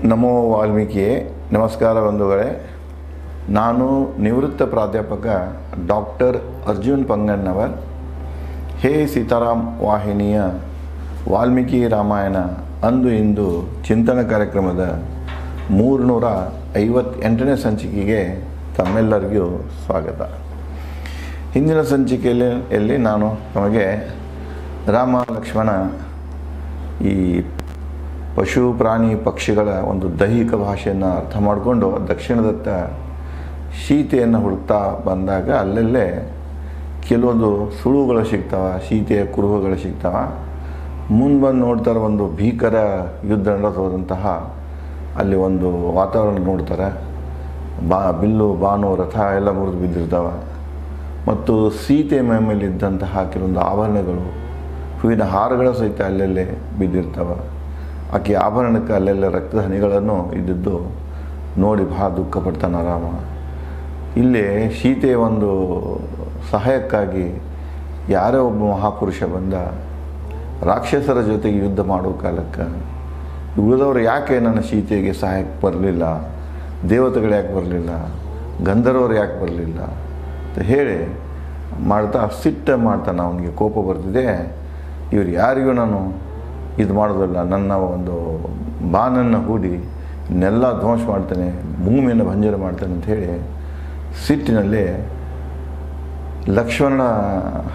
ನಮೋ ವಾಲ್ಮೀಕಿಯೇ. ನಮಸ್ಕಾರ ಬಂಧುಗಳೇ. ನಾನು ನಿವೃತ್ತ ಪ್ರಾಧ್ಯಾಪಕ ಡಾಕ್ಟರ್ ಅರ್ಜುನ್ ಪಂಗಣ್ಣವರ್. ಹೇ ಸೀತಾರಾಮ್ ವಾಹಿನಿಯ ವಾಲ್ಮೀಕಿ ರಾಮಾಯಣ ಅಂದು ಇಂದು ಚಿಂತನ ಕಾರ್ಯಕ್ರಮದ 358ನೇ ಸಂಚಿಕೆಗೆ ತಮ್ಮೆಲ್ಲರಿಗೂ ಸ್ವಾಗತ. ಹಿಂದಿನ ಸಂಚಿಕೆಯಲ್ಲಿ ನಾನು ನಮಗೆ ರಾಮ ಲಕ್ಷ್ಮಣ ಈ ಪಶು ಪ್ರಾಣಿ ಪಕ್ಷಿಗಳ ಒಂದು ದೈಹಿಕ ಭಾಷೆಯನ್ನು ಅರ್ಥ ಮಾಡಿಕೊಂಡು ದಕ್ಷಿಣದತ್ತ ಸೀತೆಯನ್ನು ಹುಡುಕ್ತಾ ಬಂದಾಗ ಅಲ್ಲಲ್ಲೇ ಕೆಲವೊಂದು ಸುಳುಗಳು ಸಿಗ್ತಾವೆ, ಸೀತೆಯ ಕುರುಹುಗಳು ಸಿಗ್ತಾವೆ. ಮುಂದೆ ಬಂದು ನೋಡ್ತಾರೆ, ಒಂದು ಭೀಕರ ಯುದ್ಧ ನಡೆಸೋದಂತಹ ಅಲ್ಲಿ ಒಂದು ವಾತಾವರಣ ನೋಡ್ತಾರೆ. ಬಿಲ್ಲು ಬಾನು ರಥ ಎಲ್ಲ ಮುರಿದು ಬಿದ್ದಿರ್ತಾವೆ. ಮತ್ತು ಸೀತೆ ಮೇಲಿದ್ದಂತಹ ಕೆಲವೊಂದು ಆಭರಣಗಳು, ಹೂವಿನ ಹಾರಗಳ ಸಹಿತ ಅಲ್ಲೆಲ್ಲೇ ಬಿದ್ದಿರ್ತಾವೆ. ಆಕೆ ಆಭರಣಕ್ಕೆ ಅಲ್ಲೆಲ್ಲ ರಕ್ತದ ಹನಿಗಳನ್ನು ಇದ್ದಿದ್ದು ನೋಡಿ ಬಹಳ ದುಃಖ ಪಡ್ತಾನೆ ರಾಮ. ಇಲ್ಲಿ ಸೀತೆಯ ಒಂದು ಸಹಾಯಕ್ಕಾಗಿ ಯಾರೇ ಒಬ್ಬ ಮಹಾಪುರುಷ ಬಂದ ರಾಕ್ಷಸರ ಜೊತೆಗೆ ಯುದ್ಧ ಮಾಡೋ ಕಾಲಕ್ಕೆ ಉಳಿದವರು ಯಾಕೆ ನನ್ನ ಸೀತೆಗೆ ಸಹಾಯಕ್ಕೆ ಬರಲಿಲ್ಲ, ದೇವತೆಗಳು ಯಾಕೆ ಬರಲಿಲ್ಲ, ಗಂಧರ್ವರು ಯಾಕೆ ಬರಲಿಲ್ಲ ಅಂತ ಹೇಳಿ ಮಾಡ್ತಾ ಸಿಟ್ಟು ಅವನಿಗೆ ಕೋಪ ಬರ್ತಿದೆ. ಇವ್ರು ಯಾರಿಗೂ ನಾನು ಇದು ಮಾಡೋದಲ್ಲ, ನನ್ನ ಒಂದು ಬಾನನ್ನು ಹೂಡಿ ನೆಲ್ಲ ಧ್ವಂಸ ಮಾಡ್ತೇನೆ, ಭೂಮಿಯನ್ನು ಭಂಜನ ಮಾಡ್ತೇನೆ ಅಂತ ಹೇಳಿ ಸಿಟ್ಟಿನಲ್ಲಿ ಲಕ್ಷ್ಮಣ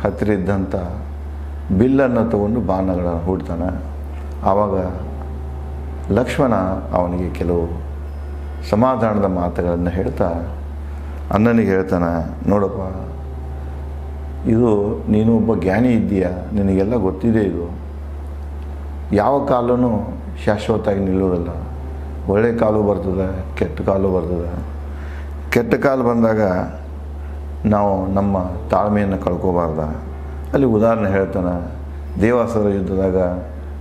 ಹತ್ತಿರ ಇದ್ದಂಥ ಬಿಲ್ಲನ್ನು ತಗೊಂಡು ಬಾಣಗಳನ್ನು ಹೂಡ್ತಾನೆ. ಆವಾಗ ಲಕ್ಷ್ಮಣ ಅವನಿಗೆ ಕೆಲವು ಸಮಾಧಾನದ ಮಾತುಗಳನ್ನು ಹೇಳ್ತಾ ಅಣ್ಣನಿಗೆ ಹೇಳ್ತಾನೆ, ನೋಡಪ್ಪ, ಇದು ನೀನು ಒಬ್ಬ ಜ್ಞಾನಿ ಇದ್ದೀಯ, ನಿನಗೆಲ್ಲ ಗೊತ್ತಿದೆ. ಇದು ಯಾವ ಕಾಲೂ ಶಾಶ್ವತವಾಗಿ ನಿಲ್ಲೋದಲ್ಲ. ಒಳ್ಳೆ ಕಾಲು ಬರ್ತದೆ, ಕೆಟ್ಟ ಕಾಲು ಬರ್ತದೆ. ಕೆಟ್ಟ ಕಾಲು ಬಂದಾಗ ನಾವು ನಮ್ಮ ತಾಳ್ಮೆಯನ್ನು ಕಳ್ಕೋಬಾರ್ದ. ಅಲ್ಲಿ ಉದಾಹರಣೆ ಹೇಳ್ತಾನೆ, ದೇವಾಸುರ ಯುದ್ಧದಾಗ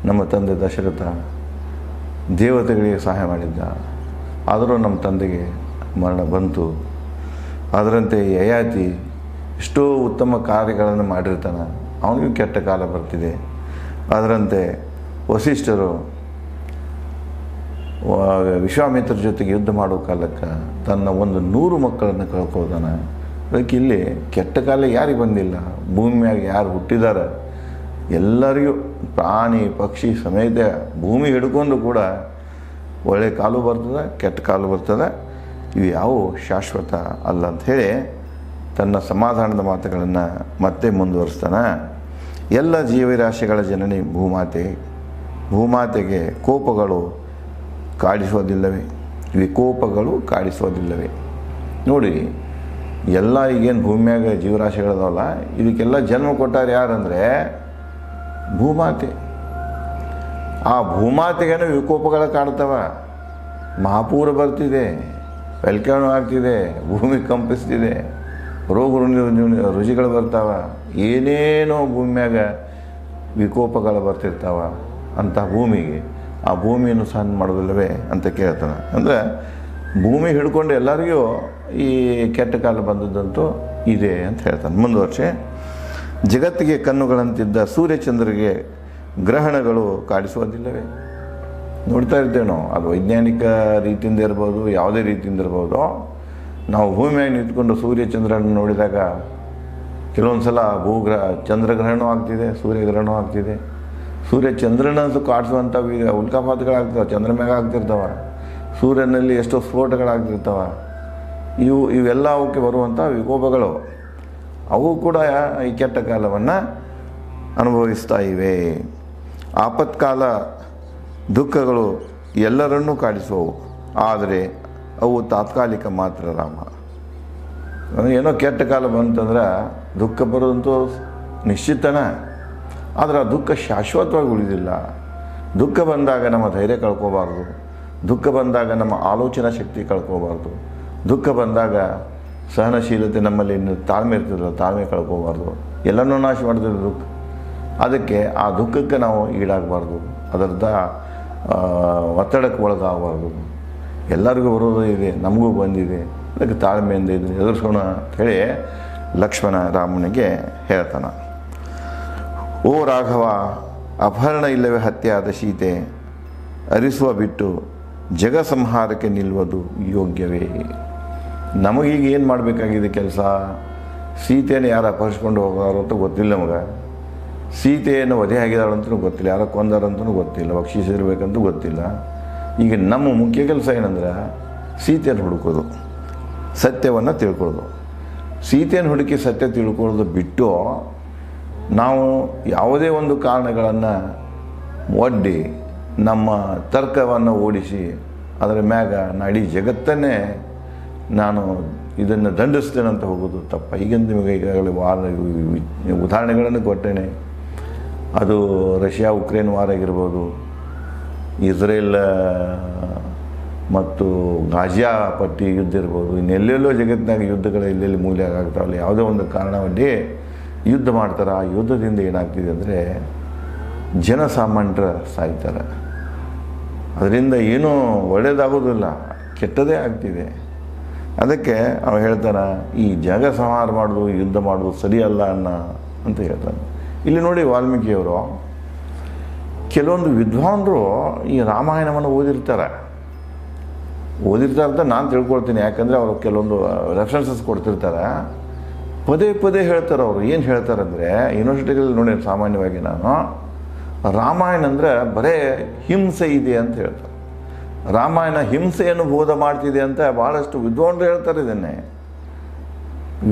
ನಮ್ಮ ತಂದೆ ದಶರಥ ದೇವತೆಗಳಿಗೆ ಸಹಾಯ ಮಾಡಿದ್ದ, ಆದರೂ ನಮ್ಮ ತಂದೆಗೆ ಮರಣ ಬಂತು. ಅದರಂತೆ ಯಯಾತಿ ಎಷ್ಟೋ ಉತ್ತಮ ಕಾರ್ಯಗಳನ್ನು ಮಾಡಿರ್ತಾನೆ, ಅವನಿಗೂ ಕೆಟ್ಟ ಕಾಲ ಬರ್ತಿದೆ. ಅದರಂತೆ ವಸಿಷ್ಠರು ವಿಶ್ವಾಮಿತ್ರ ಜೊತೆಗೆ ಯುದ್ಧ ಮಾಡೋ ಕಾಲಕ್ಕೆ ತನ್ನ 100 ಮಕ್ಕಳನ್ನು ಕಳ್ಕೊಳ್ತಾನೆ. ಅದಕ್ಕೆ ಇಲ್ಲಿ ಕೆಟ್ಟ ಕಾಲ ಯಾರಿಗೆ ಬಂದಿಲ್ಲ, ಭೂಮಿ ಮ್ಯಾಗ ಯಾರು ಹುಟ್ಟಿದ್ದಾರೆ ಎಲ್ಲರಿಗೂ ಪ್ರಾಣಿ ಪಕ್ಷಿ ಸಮೇತ ಭೂಮಿ ಹಿಡ್ಕೊಂಡು ಕೂಡ ಒಳ್ಳೆ ಕಾಲು ಬರ್ತದೆ, ಕೆಟ್ಟ ಕಾಲು ಬರ್ತದೆ. ಇವು ಯಾವ ಶಾಶ್ವತ ಅಲ್ಲ ಅಂಥೇಳಿ ತನ್ನ ಸಮಾಧಾನದ ಮಾತುಗಳನ್ನು ಮತ್ತೆ ಮುಂದುವರಿಸ್ತಾನೆ. ಎಲ್ಲ ಜೀವರಾಶಿಗಳ ಜನನಿ ಭೂಮಾತೆಗೆ ಕೋಪಗಳು ಕಾಡಿಸೋದಿಲ್ಲವೇ, ವಿಕೋಪಗಳು ಕಾಡಿಸೋದಿಲ್ಲವೇ. ನೋಡಿ, ಎಲ್ಲ ಈಗೇನು ಭೂಮಿಯಾಗ ಜೀವರಾಶಿಗಳದಾವಲ್ಲ, ಇದಕ್ಕೆಲ್ಲ ಜನ್ಮ ಕೊಟ್ಟಾರೆ ಯಾರಂದರೆ ಭೂಮಾತೆ. ಆ ಭೂಮಾತೆಗೇನು ವಿಕೋಪಗಳು ಕಾಡ್ತವೆ, ಮಹಾಪೂರ ಬರ್ತಿದೆ, ವೆಲ್ಕಣ ಆಗ್ತಿದೆ, ಭೂಮಿ ಕಂಪಿಸ್ತಿದೆ, ರುಜಿಗಳು ಬರ್ತಾವೆ, ಏನೇನೋ ಭೂಮಿಯಾಗ ವಿಕೋಪಗಳು ಬರ್ತಿರ್ತಾವ. ಅಂಥ ಭೂಮಿಗೆ ಆ ಭೂಮಿಯನ್ನು ಸಹನ ಮಾಡೋದಿಲ್ಲವೇ ಅಂತ ಕೇಳ್ತಾನೆ. ಅಂದರೆ ಭೂಮಿ ಹಿಡ್ಕೊಂಡು ಎಲ್ಲರಿಗೂ ಈ ಕೆಟ್ಟ ಕಾಲ ಬಂದದ್ದಂತೂ ಇದೆ ಅಂತ ಹೇಳ್ತಾನೆ. ಮುಂದುವರ್ಷೆ, ಜಗತ್ತಿಗೆ ಕಣ್ಣುಗಳಂತಿದ್ದ ಸೂರ್ಯಚಂದ್ರಿಗೆ ಗ್ರಹಣಗಳು ಕಾಡಿಸುವುದಿಲ್ಲವೇ. ನೋಡ್ತಾ ಇರ್ತೇವೆ ನಾವು, ಅದು ವೈಜ್ಞಾನಿಕ ರೀತಿಯಿಂದ ಇರ್ಬೋದು, ಯಾವುದೇ ರೀತಿಯಿಂದ ಇರ್ಬೋದು. ನಾವು ಭೂಮಿಯಾಗಿ ನಿಂತ್ಕೊಂಡು ಸೂರ್ಯಚಂದ್ರನ ನೋಡಿದಾಗ ಕೆಲವೊಂದು ಸಲ ಚಂದ್ರಗ್ರಹಣ ಆಗ್ತಿದೆ, ಸೂರ್ಯಗ್ರಹಣ ಆಗ್ತಿದೆ. ಸೂರ್ಯಚಂದ್ರನಂತೂ ಕಾಡಿಸುವಂಥ ಉಲ್ಕಾಪಾತಗಳಾಗ್ತವೆ, ಚಂದ್ರ ಮ್ಯಾಗ ಆಗ್ತಿರ್ತಾವೆ. ಸೂರ್ಯನಲ್ಲಿ ಎಷ್ಟೋ ಸ್ಫೋಟಗಳಾಗ್ತಿರ್ತಾವೆ. ಇವೆಲ್ಲ ಅವಕ್ಕೆ ಬರುವಂಥ ವಿಕೋಪಗಳು. ಅವು ಕೂಡ ಈ ಕೆಟ್ಟ ಕಾಲವನ್ನು ಅನುಭವಿಸ್ತಾ ಇವೆ. ಆಪತ್ಕಾಲ ದುಃಖಗಳು ಎಲ್ಲರನ್ನೂ ಕಾಡಿಸುವವು, ಆದರೆ ಅವು ತಾತ್ಕಾಲಿಕ ಮಾತ್ರ ರಾಮ. ಏನೋ ಕೆಟ್ಟ ಕಾಲ ಬಂತಂದ್ರೆ ದುಃಖ ಬರೋದಂತೂ ನಿಶ್ಚಿತನ, ಆದರೆ ಆ ದುಃಖ ಶಾಶ್ವತವಾಗಿ ಉಳಿದಿಲ್ಲ. ದುಃಖ ಬಂದಾಗ ನಮ್ಮ ಧೈರ್ಯ ಕಳ್ಕೋಬಾರ್ದು, ದುಃಖ ಬಂದಾಗ ನಮ್ಮ ಆಲೋಚನಾ ಶಕ್ತಿ ಕಳ್ಕೋಬಾರ್ದು, ದುಃಖ ಬಂದಾಗ ಸಹನಶೀಲತೆ ನಮ್ಮಲ್ಲಿ ತಾಳ್ಮೆ ಇರ್ತಿರಲ್ಲ, ತಾಳ್ಮೆ ಕಳ್ಕೋಬಾರ್ದು. ಎಲ್ಲನೂ ನಾಶ ಮಾಡ್ತಿದ್ರು ದುಃಖ. ಅದಕ್ಕೆ ಆ ದುಃಖಕ್ಕೆ ನಾವು ಈಡಾಗಬಾರ್ದು, ಅದರದ ಒತ್ತಡಕ್ಕೆ ಒಳಗಾಗಬಾರ್ದು. ಎಲ್ಲರಿಗೂ ಬರೋದು ಇದೆ, ನಮಗೂ ಬಂದಿದೆ, ಅದಕ್ಕೆ ತಾಳ್ಮೆಯಿಂದ ಇದನ್ನು ಎದುರಿಸೋಣ ಅಂಥೇಳಿ ಲಕ್ಷ್ಮಣ ರಾಮನಿಗೆ ಹೇಳ್ತಾನೆ. ಓ ರಾಘವ, ಅಪಹರಣ ಇಲ್ಲವೇ ಹತ್ಯೆ ಆದ ಸೀತೆ ಅರಿಸುವ ಬಿಟ್ಟು ಜಗ ಸಂಹಾರಕ್ಕೆ ನಿಲ್ಲುವುದು ಯೋಗ್ಯವೇ. ನಮಗೀಗ ಏನು ಮಾಡಬೇಕಾಗಿದೆ ಕೆಲಸ? ಸೀತೆಯನ್ನು ಯಾರು ಅಪಹರಿಸ್ಕೊಂಡು ಹೋಗೋರು ಅಂತ ಗೊತ್ತಿಲ್ಲ ನಮಗೆ. ಸೀತೆಯನ್ನು ವಧೆ ಆಗಿದ್ದಾಳಂತೂ ಗೊತ್ತಿಲ್ಲ, ಯಾರೋ ಕೊಂದಾರಂತೂ ಗೊತ್ತಿಲ್ಲ, ಭಕ್ಷಿಸಿರ್ಬೇಕಂತೂ ಗೊತ್ತಿಲ್ಲ. ಈಗ ನಮ್ಮ ಮುಖ್ಯ ಕೆಲಸ ಏನಂದ್ರೆ ಸೀತೆಯನ್ನು ಹುಡುಕೋದು, ಸತ್ಯವನ್ನು ತಿಳ್ಕೊಳ್ಳೋದು. ಸೀತೆಯನ್ನು ಹುಡುಕಿ ಸತ್ಯ ತಿಳ್ಕೊಳ್ಳೋದು ಬಿಟ್ಟು ನಾವು ಯಾವುದೇ ಒಂದು ಕಾರಣಗಳನ್ನು ಒಡ್ಡಿ ನಮ್ಮ ತರ್ಕವನ್ನು ಓಡಿಸಿ ಅದರ ಮ್ಯಾಗ ಇಡೀ ಜಗತ್ತನ್ನೇ ನಾನು ಇದನ್ನು ದಂಡಿಸ್ತೇನೆ ಅಂತ ಹೋಗೋದು ತಪ್ಪ. ಈಗಿಂದ ನಿಮಗೆ ಈಗಾಗಲೇ ಉದಾಹರಣೆಗಳನ್ನು ಕೊಟ್ಟೇನೆ. ಅದು ರಷ್ಯಾ ಉಕ್ರೇನ್ ವಾರ ಆಗಿರ್ಬೋದು, ಇಸ್ರೇಲ್ ಮತ್ತು ಗಾಜಾ ಪಟ್ಟಿ ಯುದ್ಧ ಇರ್ಬೋದು, ಇನ್ನೆಲ್ಲೆಲ್ಲೋ ಜಗತ್ತಿನಾಗ ಯುದ್ಧಗಳು ಎಲ್ಲೆಲ್ಲಿ ಮೂಲ್ಯ ಆಗ್ತಾವಲ್ಲ, ಯಾವುದೋ ಒಂದು ಕಾರಣವಡ್ಡಿ ಯುದ್ಧ ಮಾಡ್ತಾರೆ. ಆ ಯುದ್ಧದಿಂದ ಏನಾಗ್ತಿದೆ ಅಂದರೆ ಜನಸಾಮಾನ್ಯರ ಸಾಯ್ತಾರೆ. ಅದರಿಂದ ಏನೂ ಒಳ್ಳೆಯದಾಗೋದಿಲ್ಲ, ಕೆಟ್ಟದೇ ಆಗ್ತಿದೆ. ಅದಕ್ಕೆ ಅವ ಹೇಳ್ತಾನೆ, ಈ ಜಗ ಸಂಹಾರ ಮಾಡೋದು, ಯುದ್ಧ ಮಾಡೋದು ಸರಿಯಲ್ಲ ಅಂತ ಹೇಳ್ತಾನೆ. ಇಲ್ಲಿ ನೋಡಿ, ವಾಲ್ಮೀಕಿಯವರು ಕೆಲವೊಂದು ವಿದ್ವಾಂಸರು ಈ ರಾಮಾಯಣವನ್ನು ಓದಿರ್ತಾರೆ ಅಂತ ನಾನು ತಿಳ್ಕೊಳ್ತೀನಿ. ಯಾಕಂದರೆ ಅವರು ಕೆಲವೊಂದು ರೆಫರೆನ್ಸಸ್ ಕೊಡ್ತಿರ್ತಾರೆ, ಪದೇ ಪದೇ ಹೇಳ್ತಾರೆ. ಅವರು ಏನು ಹೇಳ್ತಾರೆ ಅಂದರೆ, ಯೂನಿವರ್ಸಿಟಿಗಳಲ್ಲಿ ನೋಡಿ ಸಾಮಾನ್ಯವಾಗಿ ನಾನು ರಾಮಾಯಣ ಅಂದರೆ ಬರೇ ಹಿಂಸೆ ಇದೆ ಅಂತ ಹೇಳ್ತಾರೆ. ರಾಮಾಯಣ ಹಿಂಸೆಯನ್ನು ಬೋಧ ಮಾಡ್ತಿದೆ ಅಂತ ಭಾಳಷ್ಟು ವಿದ್ವಾಂಸರು ಹೇಳ್ತಾರೆ. ಇದನ್ನೇ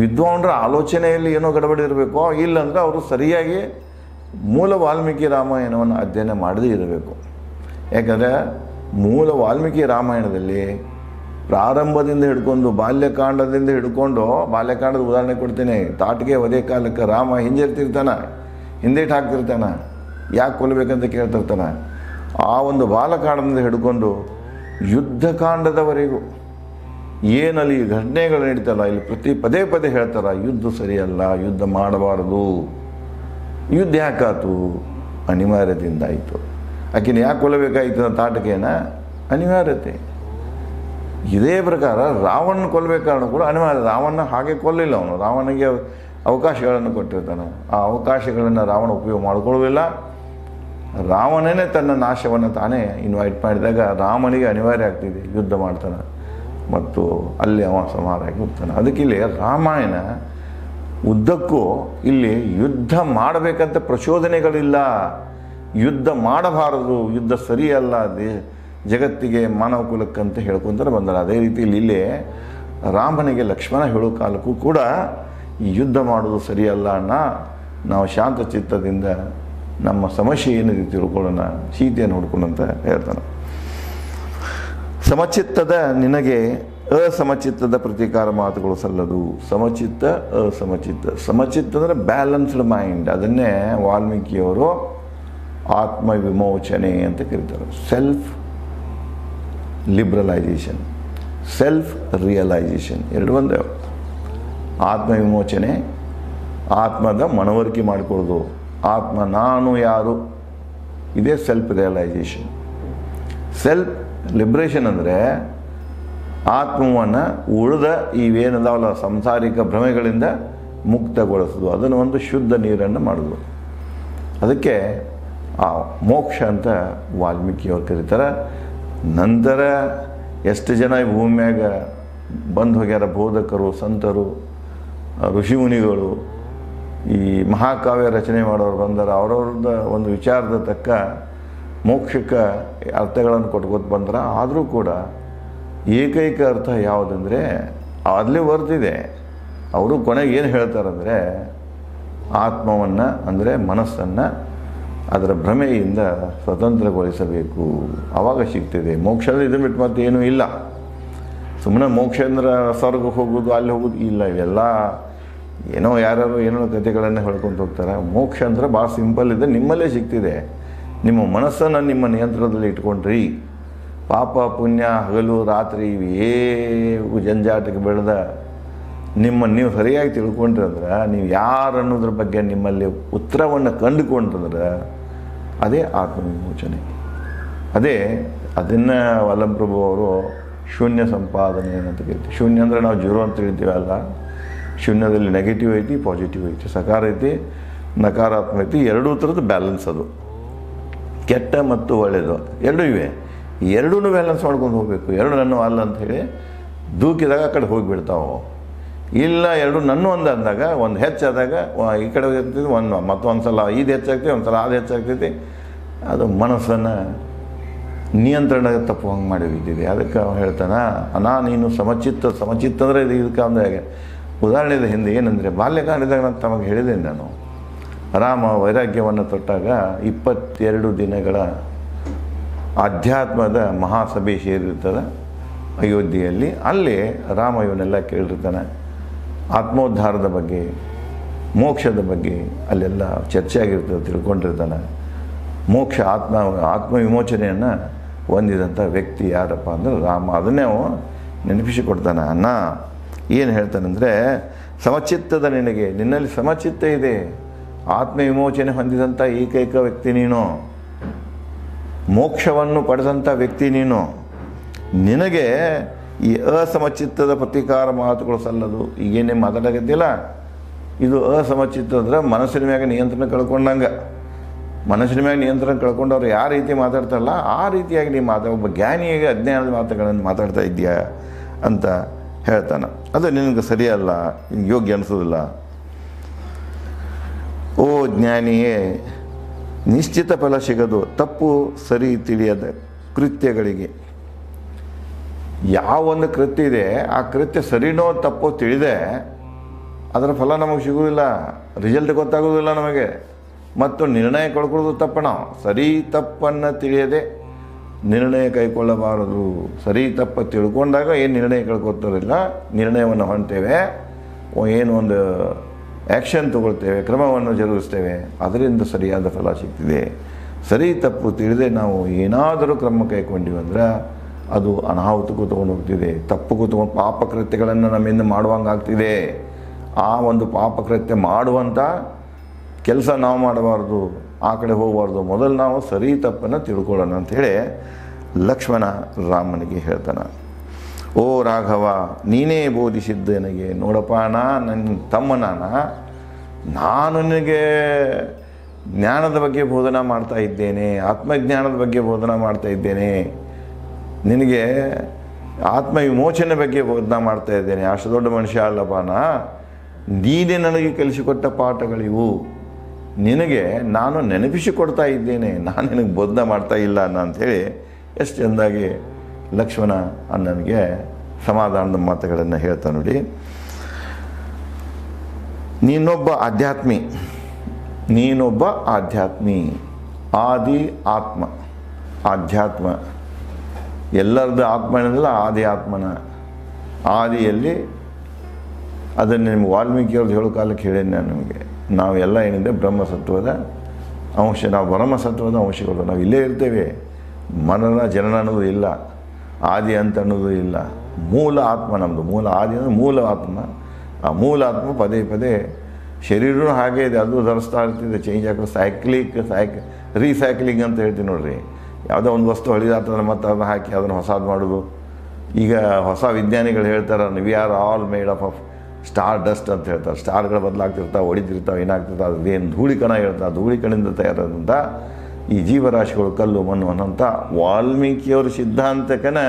ವಿದ್ವಾಂಸರ ಆಲೋಚನೆಯಲ್ಲಿ ಏನೋ ಗಡಬಡಿ ಇರಬೇಕು, ಇಲ್ಲಂದ್ರೆ ಅವರು ಸರಿಯಾಗಿ ಮೂಲ ವಾಲ್ಮೀಕಿ ರಾಮಾಯಣವನ್ನು ಅಧ್ಯಯನ ಮಾಡದೇ ಇರಬೇಕು. ಯಾಕಂದರೆ ಮೂಲ ವಾಲ್ಮೀಕಿ ರಾಮಾಯಣದಲ್ಲಿ ಪ್ರಾರಂಭದಿಂದ ಹಿಡ್ಕೊಂಡು ಬಾಲ್ಯಕಾಂಡದಿಂದ ಹಿಡ್ಕೊಂಡು, ಬಾಲ್ಯಕಾಂಡದ ಉದಾಹರಣೆ ಕೊಡ್ತೀನಿ. ತಾಟಿಗೆ ವಧೆ ಕಾಲಕ್ಕೆ ರಾಮ ಹಿಂಜರಿತಿರ್ತಾನೆ, ಹಿಂದೇಟು ಹಾಕ್ತಿರ್ತಾನೆ, ಯಾಕೆ ಕೊಲ್ಲಬೇಕಂತ ಕೇಳ್ತಿರ್ತಾನೆ. ಆ ಒಂದು ಬಾಲಕಾಂಡದಿಂದ ಹಿಡ್ಕೊಂಡು ಯುದ್ಧಕಾಂಡದವರೆಗೂ ಏನಲ್ಲಿ ಘಟನೆಗಳು ನಡೀತಲ್ಲ, ಇಲ್ಲಿ ಪದೇ ಪದೇ ಹೇಳ್ತಾರೆ, ಯುದ್ಧ ಸರಿಯಲ್ಲ, ಯುದ್ಧ ಮಾಡಬಾರ್ದು. ಯುದ್ಧ ಯಾಕಾತು? ಅನಿವಾರ್ಯತೆಯಿಂದ ಆಯಿತು. ಆಕಿನ ಯಾಕೆ ಕೊಲ್ಲಬೇಕಾಯಿತು? ತಾಟಕೇನ ಅನಿವಾರ್ಯತೆ. ಇದೇ ಪ್ರಕಾರ ರಾವಣನ ಕೊಲ್ಲಬೇಕು ಕಾರಣ ಕೂಡ ಅನಿವಾರ್ಯ. ರಾವಣ ಹಾಗೆ ಕೊಲ್ಲಿಲ್ಲ, ಅವನು ರಾವಣನಿಗೆ ಅವಕಾಶಗಳನ್ನು ಕೊಟ್ಟಿರ್ತಾನೆ. ಆ ಅವಕಾಶಗಳನ್ನು ರಾವಣ ಉಪಯೋಗ ಮಾಡಿಕೊಳ್ಳುವುದಿಲ್ಲ. ರಾವಣನೇ ತನ್ನ ನಾಶವನ್ನು ತಾನೇ ಇನ್ವೈಟ್ ಮಾಡಿದಾಗ ರಾಮನಿಗೆ ಅನಿವಾರ್ಯ ಆಗ್ತಿದೆ, ಯುದ್ಧ ಮಾಡ್ತಾನೆ ಮತ್ತು ಅಲ್ಲಿ ಅವ ಸಂಹಾರ ಆಗಿ ಹೋಗ್ತಾನೆ. ಅದಕ್ಕೆ ಇಲ್ಲಿ ರಾಮಾಯಣ ಉದ್ದಕ್ಕೂ ಇಲ್ಲಿ ಯುದ್ಧ ಮಾಡಬೇಕಂತ ಪ್ರಚೋದನೆಗಳಿಲ್ಲ, ಯುದ್ಧ ಮಾಡಬಾರದು, ಯುದ್ಧ ಸರಿಯಲ್ಲ, ಜಗತ್ತಿಗೆ ಮಾನವ ಕುಲಕ್ಕಂತ ಹೇಳ್ಕೊಂತಾರೆ ಬಂದಾರೆ. ಅದೇ ರೀತಿಯಲ್ಲಿ ಇಲ್ಲೇ ರಾಮನಿಗೆ ಲಕ್ಷ್ಮಣ ಹೇಳೋ ಕಾಲಕ್ಕೂ ಕೂಡ ಯುದ್ಧ ಮಾಡೋದು ಸರಿಯಲ್ಲ ನಾವು ಶಾಂತ ಚಿತ್ತದಿಂದ ನಮ್ಮ ಸಮಸ್ಯೆ ಏನಿದೆ ತಿಳ್ಕೊಳ್ಳೋಣ, ಸೀತೆಯನ್ನು ಹುಡ್ಕೊಂಡು ಅಂತ ಹೇಳ್ತಾನೆ. ಸಮಚಿತ್ತದ ನಿನಗೆ ಅಸಮಚಿತ್ತದ ಪ್ರತೀಕಾರ ಮಾತುಗಳು ಸಲ್ಲದು. ಸಮಚಿತ್ತ ಅಸಮಚಿತ್ತ. ಸಮಚಿತ್ತ ಅಂದರೆ ಬ್ಯಾಲೆನ್ಸ್ಡ್ ಮೈಂಡ್. ಅದನ್ನೇ ವಾಲ್ಮೀಕಿಯವರು ಆತ್ಮವಿಮೋಚನೆ ಅಂತ ಕರೀತಾರೆ. ಸೆಲ್ಫ್ ಲಿಬ್ರಲೈಸೇಷನ್, ಸೆಲ್ಫ್ ರಿಯಲೈಸೇಷನ್ ಎರಡು ಒಂದೇ. ಆತ್ಮವಿಮೋಚನೆ, ಆತ್ಮದ ಮನವರಿಕೆ ಮಾಡಿಕೊಳ್ಳೋದು. ಆತ್ಮ ನಾನು ಯಾರು, ಇದೇ ಸೆಲ್ಫ್ ರಿಯಲೈಸೇಷನ್. ಸೆಲ್ಫ್ ಲಿಬ್ರೇಷನ್ ಅಂದರೆ ಆತ್ಮವನ್ನು ಉಳಿದ ಇವೇನದಾವಲ್ಲ ಸಂಸಾರಿಕ ಭ್ರಮೆಗಳಿಂದ ಮುಕ್ತಗೊಳಿಸೋದು, ಅದನ್ನು ಒಂದು ಶುದ್ಧ ನೀರನ್ನು ಮಾಡೋದು. ಅದಕ್ಕೆ ಆ ಮೋಕ್ಷ ಅಂತ ವಾಲ್ಮೀಕಿಯವ್ರು ಕರೀತಾರೆ. ನಂತರ ಎಷ್ಟು ಜನ ಈ ಭೂಮಿಯಾಗ ಬಂದು ಹೋಗ್ಯಾರ, ಬೋಧಕರು, ಸಂತರು, ಋಷಿಮುನಿಗಳು, ಈ ಮಹಾಕಾವ್ಯ ರಚನೆ ಮಾಡೋರು ಬಂದಾರ. ಅವ್ರವ್ರದ ಒಂದು ವಿಚಾರದ ತಕ್ಕ ಮೋಕ್ಷಕ್ಕೆ ಅರ್ಥಗಳನ್ನು ಕೊಟ್ಕೋತ ಬಂದ್ರೆ, ಆದರೂ ಕೂಡ ಏಕೈಕ ಅರ್ಥ ಯಾವುದಂದರೆ ಅಲ್ಲಿ ಬರ್ತಿದೆ. ಅವರು ಕೊನೆಗೆ ಏನು ಹೇಳ್ತಾರಂದರೆ, ಆತ್ಮವನ್ನು ಅಂದರೆ ಮನಸ್ಸನ್ನು ಅದರ ಭ್ರಮೆಯಿಂದ ಸ್ವತಂತ್ರಗೊಳಿಸಬೇಕು, ಆವಾಗ ಸಿಗ್ತಿದೆ ಮೋಕ್ಷ. ಇದನ್ನು ಬಿಟ್ಟು ಮತ್ತೆ ಏನೂ ಇಲ್ಲ. ಸುಮ್ಮನೆ ಮೋಕ್ಷ ಅಂದ್ರೆ ಸ್ವರ್ಗಕ್ಕೆ ಹೋಗೋದು, ಅಲ್ಲಿ ಹೋಗೋದು ಇಲ್ಲ. ಇವೆಲ್ಲ ಏನೋ ಯಾರ್ಯಾರು ಏನೋ ಕಥೆಗಳನ್ನು ಹೇಳ್ಕೊತ ಹೋಗ್ತಾರೆ. ಮೋಕ್ಷ ಅಂದರೆ ಭಾಳ ಸಿಂಪಲ್ ಇದೆ, ನಿಮ್ಮಲ್ಲೇ ಸಿಗ್ತಿದೆ. ನಿಮ್ಮ ಮನಸ್ಸನ್ನು ನಿಮ್ಮ ನಿಯಂತ್ರಣದಲ್ಲಿ ಇಟ್ಕೊಂಡ್ರಿ, ಪಾಪ ಪುಣ್ಯ ಹಗಲು ರಾತ್ರಿ ಇವೇ ಜಂಜಾಟಕ್ಕೆ ಬೆಳೆದ ನೀವು ಸರಿಯಾಗಿ ತಿಳ್ಕೊಂಡ್ರಿ ಅಂದ್ರೆ, ನೀವು ಯಾರು ಅನ್ನೋದ್ರ ಬಗ್ಗೆ ನಿಮ್ಮಲ್ಲಿ ಉತ್ತರವನ್ನು ಕಂಡುಕೊಂಡ್ರಂದ್ರೆ ಅದೇ ಆತ್ಮವಿಮೋಚನೆ. ಅದನ್ನು ವಲ್ಲಭಪ್ರಭು ಅವರು ಶೂನ್ಯ ಸಂಪಾದನೆ ಅಂತ ಕರಿತೀವಿ. ಶೂನ್ಯ ಅಂದರೆ ನಾವು ಜೀರೋ ಅಂತ ಹೇಳ್ತೀವಿ ಅಲ್ಲ. ಶೂನ್ಯದಲ್ಲಿ ನೆಗೆಟಿವ್ ಐತಿ, ಪಾಸಿಟಿವ್ ಐತಿ, ಸಕಾರ ಐತಿ, ನಕಾರಾತ್ಮಕ ಐತಿ. ಎರಡೂ ಥರದ್ದು ಬ್ಯಾಲೆನ್ಸ್. ಅದು ಕೆಟ್ಟ ಮತ್ತು ಒಳ್ಳೆಯದು ಎರಡೂ ಇವೆ. ಎರಡೂ ಬ್ಯಾಲೆನ್ಸ್ ಮಾಡ್ಕೊಂಡು ಹೋಗಬೇಕು. ಎರಡು ನನ್ನ ಅಲ್ಲ ಅಂಥೇಳಿ ದೂಕಿದಾಗ ಆ ಕಡೆ ಹೋಗಿಬಿಡ್ತಾವೆ. ಇಲ್ಲ ಎರಡು ನನ್ನ ಒಂದು ಅಂದಾಗ ಒಂದು ಹೆಚ್ಚಾದಾಗ ಈ ಕಡೆ ಇರ್ತೈತಿ, ಮತ್ತೊಂದು ಸಲ ಇದು ಹೆಚ್ಚಾಗ್ತೈತಿ, ಒಂದು ಸಲ ಅದು ಹೆಚ್ಚಾಗ್ತೈತಿ. ಅದು ಮನಸ್ಸನ್ನು ನಿಯಂತ್ರಣ ತಪ್ಪುವಂಗೆ ಮಾಡಿ ಬಿದ್ದಿದೆ. ಅದಕ್ಕೆ ಅವ್ನು ಹೇಳ್ತಾನೆ, ನೀನು ಸಮಚಿತ್ತ ಅಂದರೆ ಇದಕ್ಕೆ ಅಂದರೆ ಉದಾಹರಣೆ ಇದೆ. ಹಿಂದೆ ಏನಂದರೆ ಬಾಲ್ಯಕಾಲದಾಗ ನಾನು ತಮಗೆ ಹೇಳಿದ್ದೇನೆ. ನಾನು ರಾಮ ವೈರಾಗ್ಯವನ್ನು ತೊಟ್ಟಾಗ 22 ದಿನಗಳ ಆಧ್ಯಾತ್ಮದ ಮಹಾಸಭೆ ಸೇರಿರ್ತದೆ ಅಯೋಧ್ಯೆಯಲ್ಲಿ. ಅಲ್ಲಿ ರಾಮ ಇವನ್ನೆಲ್ಲ ಕೇಳಿರ್ತಾನೆ. ಆತ್ಮೋದ್ಧಾರದ ಬಗ್ಗೆ, ಮೋಕ್ಷದ ಬಗ್ಗೆ ಅಲ್ಲೆಲ್ಲ ಚರ್ಚೆ ಆಗಿರ್ತದೆ, ತಿಳ್ಕೊಂಡಿರ್ತಾನೆ. ಮೋಕ್ಷ ಆತ್ಮ ವಿಮೋಚನೆಯನ್ನು ಹೊಂದಿದಂಥ ವ್ಯಕ್ತಿ ಯಾರಪ್ಪ ಅಂದರೆ ರಾಮ. ಅದನ್ನೇ ಅವ ನೆನಪಿಸಿಕೊಡ್ತಾನೆ. ಏನು ಹೇಳ್ತಾನೆಂದರೆ, ಸಮಚಿತ್ತದ ನಿನ್ನಲ್ಲಿ ಸಮಚಿತ್ತ ಇದೆ, ಆತ್ಮ ವಿಮೋಚನೆ ಹೊಂದಿದಂಥ ಏಕೈಕ ವ್ಯಕ್ತಿ ನೀನು, ಮೋಕ್ಷವನ್ನು ಪಡೆದಂಥ ವ್ಯಕ್ತಿ ನೀನು. ನಿನಗೆ ಈ ಅಸಮಚಿತ್ತದ ಪ್ರತೀಕಾರ ಮಾತುಗಳು ಸಲ್ಲದು. ಈಗೇನೇ ಮಾತಾಡಕತ್ತಿಲ್ಲ, ಇದು ಅಸಮಚಿತ್ತ ಅಂದ್ರೆ ಮನಸ್ಸಿನ ಮ್ಯಾಗ ನಿಯಂತ್ರಣ ಕಳ್ಕೊಂಡಂಗೆ. ಮನಸ್ಸಿನ ಮ್ಯಾಗ ನಿಯಂತ್ರಣ ಕಳ್ಕೊಂಡವ್ರು ಯಾವ ರೀತಿ ಮಾತಾಡ್ತಾರಲ್ಲ ಆ ರೀತಿಯಾಗಿ ನೀವು ಒಬ್ಬ ಜ್ಞಾನಿಯಾಗಿ ಅಜ್ಞಾನದ ಮಾತುಗಳನ್ನು ಮಾತಾಡ್ತಾ ಇದೆಯಾ ಅಂತ ಹೇಳ್ತಾನೆ. ಅದು ನಿನಗೆ ಸರಿಯಲ್ಲ, ಯೋಗ್ಯ ಅನಿಸೋದಿಲ್ಲ. ಓ ಜ್ಞಾನಿಯೇ, ನಿಶ್ಚಿತ ಫಲ ಸಿಗದು ತಪ್ಪು ಸರಿ ತಿಳಿಯದ ಕೃತ್ಯಗಳಿಗೆ. ಯಾವ ಒಂದು ಕೃತ್ಯ ಇದೆ ಆ ಕೃತ್ಯ ಸರಿನೋ ತಪ್ಪೋ ತಿಳಿದೆ ಅದರ ಫಲ ನಮಗೆ ಸಿಗುವುದಿಲ್ಲ, ರಿಸಲ್ಟ್ ಗೊತ್ತಾಗೋದಿಲ್ಲ ನಮಗೆ. ಮತ್ತು ನಿರ್ಣಯ ಕಳ್ಕೊಳ್ಳೋದು ತಪ್ಪು. ನಾವು ಸರಿ ತಪ್ಪನ್ನು ತಿಳಿಯದೆ ನಿರ್ಣಯ ಕೈಗೊಳ್ಳಬಾರದು. ಸರಿ ತಪ್ಪು ತಿಳ್ಕೊಂಡಾಗ ಏನು ನಿರ್ಣಯ ಕಳ್ಕೊತಾರಿಲ್ಲ, ನಿರ್ಣಯವನ್ನು ಹೊಂಟೇವೆ, ಏನು ಒಂದು ಆ್ಯಕ್ಷನ್ ತಗೊಳ್ತೇವೆ, ಕ್ರಮವನ್ನು ಜರುಗಿಸ್ತೇವೆ, ಅದರಿಂದ ಸರಿಯಾದ ಫಲ ಸಿಗ್ತಿದೆ. ಸರಿ ತಪ್ಪು ತಿಳಿದೆ ನಾವು ಏನಾದರೂ ಕ್ರಮ ಕೈಗೊಂಡಿವಂದ್ರೆ ಅದು ಅನಾಹುತಕ್ಕೂ ತೊಗೊಂಡು ಹೋಗ್ತಿದೆ, ತಪ್ಪುಗೂ ತೊಗೊಂಡು ಪಾಪಕೃತ್ಯಗಳನ್ನು ನಮ್ಮಿಂದ ಮಾಡುವಂಗಾಗ್ತಿದೆ. ಆ ಒಂದು ಪಾಪಕೃತ್ಯ ಮಾಡುವಂಥ ಕೆಲಸ ನಾವು ಮಾಡಬಾರ್ದು, ಆ ಕಡೆ ಹೋಗಬಾರ್ದು. ಮೊದಲು ನಾವು ಸರಿ ತಪ್ಪನ್ನು ತಿಳ್ಕೊಳ್ಳೋಣ ಅಂಥೇಳಿ ಲಕ್ಷ್ಮಣ ರಾಮನಿಗೆ ಹೇಳ್ತಾನೆ. ಓ ರಾಘವ, ನೀನೇ ಬೋಧಿಸಿದ್ದ ನನಗೆ. ನೋಡಪ್ಪ, ನನ್ನ ತಮ್ಮ ನಾನು ನಿನಗೆ ಜ್ಞಾನದ ಬಗ್ಗೆ ಬೋಧನಾ ಮಾಡ್ತಾ ಇದ್ದೇನೆ, ಆತ್ಮಜ್ಞಾನದ ಬಗ್ಗೆ ಬೋಧನಾ ಮಾಡ್ತಾ ಇದ್ದೇನೆ, ನಿನಗೆ ಆತ್ಮ ವಿಮೋಚನೆ ಬಗ್ಗೆ ಬೋಧನಾ ಮಾಡ್ತಾ ಇದ್ದೇನೆ. ಅಷ್ಟು ದೊಡ್ಡ ಮನುಷ್ಯ ಅಲ್ಲಪ್ಪ ನೀನೇ ನನಗೆ ಕಲಿಸಿಕೊಟ್ಟ ಪಾಠಗಳಿವು. ನಿನಗೆ ನಾನು ನೆನಪಿಸಿಕೊಡ್ತಾ ಇದ್ದೇನೆ, ನಾನು ನಿನಗೆ ಬೋಧನಾ ಮಾಡ್ತಾ ಇಲ್ಲ ಅಂಥೇಳಿ ಎಷ್ಟು ಚೆಂದಾಗಿ ಲಕ್ಷ್ಮಣ ಅಣ್ಣನಿಗೆ ಸಮಾಧಾನದ ಮಾತುಗಳನ್ನು ಹೇಳ್ತಾ ನೋಡಿ. ನೀನೊಬ್ಬ ಆಧ್ಯಾತ್ಮಿ, ಆದಿ ಆತ್ಮ. ಆಧ್ಯಾತ್ಮ ಎಲ್ಲರದ್ದು ಆತ್ಮ ಏನಂದ್ರೆ ಆದಿ ಆತ್ಮನ. ಆದಿಯಲ್ಲಿ ಅದನ್ನು ನಿಮ್ಗೆ ವಾಲ್ಮೀಕಿಯವ್ರದ್ದು ಹೇಳೋ ಕಾಲಕ್ಕೆ ಹೇಳೇನೆ ನಾನು ನಿಮಗೆ. ನಾವೆಲ್ಲ ಏನಿದೆ ಬ್ರಹ್ಮಸತ್ವದ ಅಂಶ, ನಾವು ಬ್ರಹ್ಮಸತ್ವದ ಅಂಶಗಳು. ನಾವು ಇಲ್ಲೇ ಇರ್ತೇವೆ, ಮನನ ಜನನ ಅನ್ನೋದು ಇಲ್ಲ, ಆದಿ ಅಂತ ಅನ್ನೋದು ಇಲ್ಲ. ಮೂಲ ಆತ್ಮ ನಮ್ಮದು. ಮೂಲ ಆದಿ ಅಂದರೆ ಮೂಲ ಆತ್ಮ. ಆ ಮೂಲ ಆತ್ಮ ಪದೇ ಪದೇ ಶರೀರನೂ ಹಾಗೆ ಇದೆ, ಅದು ಧರಿಸ್ತಾ ಇರ್ತಿದೆ, ಚೇಂಜ್ ಆಗ್ತದೆ. ರೀಸೈಕ್ಲಿಂಗ್ ಅಂತ ಹೇಳ್ತೀವಿ ನೋಡ್ರಿ. ಯಾವುದೋ ಒಂದು ವಸ್ತು ಹಳಿದಾಗ್ತದೆ ಮತ್ತು ಅದನ್ನು ಹಾಕಿ ಅದನ್ನು ಹೊಸದು ಮಾಡೋದು. ಈಗ ಹೊಸ ವಿಜ್ಞಾನಿಗಳು ಹೇಳ್ತಾರೆ, we are all made off star dust ಅಂತ ಹೇಳ್ತಾರೆ. ಸ್ಟಾರ್ಗಳು ಬದಲಾಗ್ತಿರ್ತಾವೆ, ಹೊಡಿತಿರ್ತಾವೆ, ಏನಾಗ್ತಿರ್ತಾವೆ, ಅದೇನು ಧೂಳಿಕಣ ಹೇಳ್ತಾರೆ. ಧೂಳಿಕಣಿಂದ ತಯಾರಾದಂಥ ಈ ಜೀವರಾಶಿಗಳು, ಕಲ್ಲು ಮಣ್ಣು ಅನ್ನೋಂಥ ವಾಲ್ಮೀಕಿಯವ್ರ ಸಿದ್ಧಾಂತಕ್ಕನ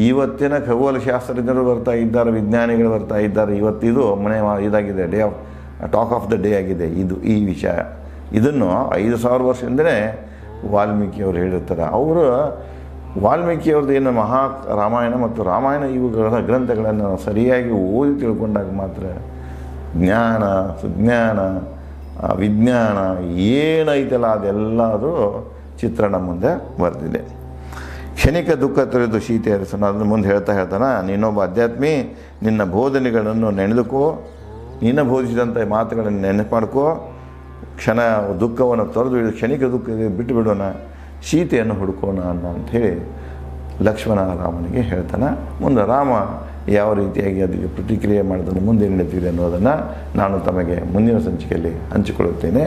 ಇವತ್ತಿನ ಖಗೋಳ ಶಾಸ್ತ್ರಜ್ಞರು ಬರ್ತಾ ಇದ್ದಾರೆ, ವಿಜ್ಞಾನಿಗಳು ಬರ್ತಾ ಇದ್ದಾರೆ. ಇವತ್ತಿದು ಇದಾಗಿದೆ, ಟಾಕ್ ಆಫ್ ದ ಡೇ ಆಗಿದೆ ಈ ವಿಷಯ. ಇದನ್ನು 5000 ವರ್ಷದಿಂದಲೇ ವಾಲ್ಮೀಕಿಯವರು ಹೇಳಿರ್ತಾರೆ. ಅವರು ವಾಲ್ಮೀಕಿಯವ್ರದ್ದು ಏನು ಮಹಾ ರಾಮಾಯಣ ಮತ್ತು ರಾಮಾಯಣ ಇವುಗಳ ಗ್ರಂಥಗಳನ್ನು ಸರಿಯಾಗಿ ಓದಿ ತಿಳ್ಕೊಂಡಾಗ ಮಾತ್ರ ಜ್ಞಾನ, ಸುಜ್ಞಾನ, ವಿಜ್ಞಾನ ಏನೈತಲ್ಲ ಅದೆಲ್ಲ ಅದು ಚಿತ್ರಣ ಮುಂದೆ ಬರೆದಿದೆ. ಕ್ಷಣಿಕ ದುಃಖ ತೊರೆದು ಶೀತೆ ಹರಿಸೋಣ. ಅದನ್ನು ಮುಂದೆ ಹೇಳ್ತಾನೆ, ನೀನೊಬ್ಬ ಅಧ್ಯಾತ್ಮಿ, ನಿನ್ನ ಬೋಧನೆಗಳನ್ನು ನೆನೆದುಕೋ, ನೀನು ಬೋಧಿಸಿದಂಥ ಮಾತುಗಳನ್ನು ನೆನಪು ಮಾಡ್ಕೋ. ಕ್ಷಣ ದುಃಖವನ್ನು ತೊರೆದು ಕ್ಷಣಿಕ ದುಃಖ ಬಿಟ್ಟು ಬಿಡೋಣ, ಸೀತೆಯನ್ನು ಹುಡುಕೋಣ ಅಂಥೇಳಿ ಲಕ್ಷ್ಮಣ ರಾಮನಿಗೆ ಹೇಳ್ತಾನೆ. ಮುಂದೆ ರಾಮ ಯಾವ ರೀತಿಯಾಗಿ ಅದಕ್ಕೆ ಪ್ರತಿಕ್ರಿಯೆ ಮಾಡಿದ್ರೆ ಮುಂದೆ ನಡೀತಿದೆ ಅನ್ನೋದನ್ನು ನಾನು ತಮಗೆ ಮುಂದಿನ ಸಂಚಿಕೆಯಲ್ಲಿ ಹಂಚಿಕೊಳ್ಳುತ್ತೇನೆ.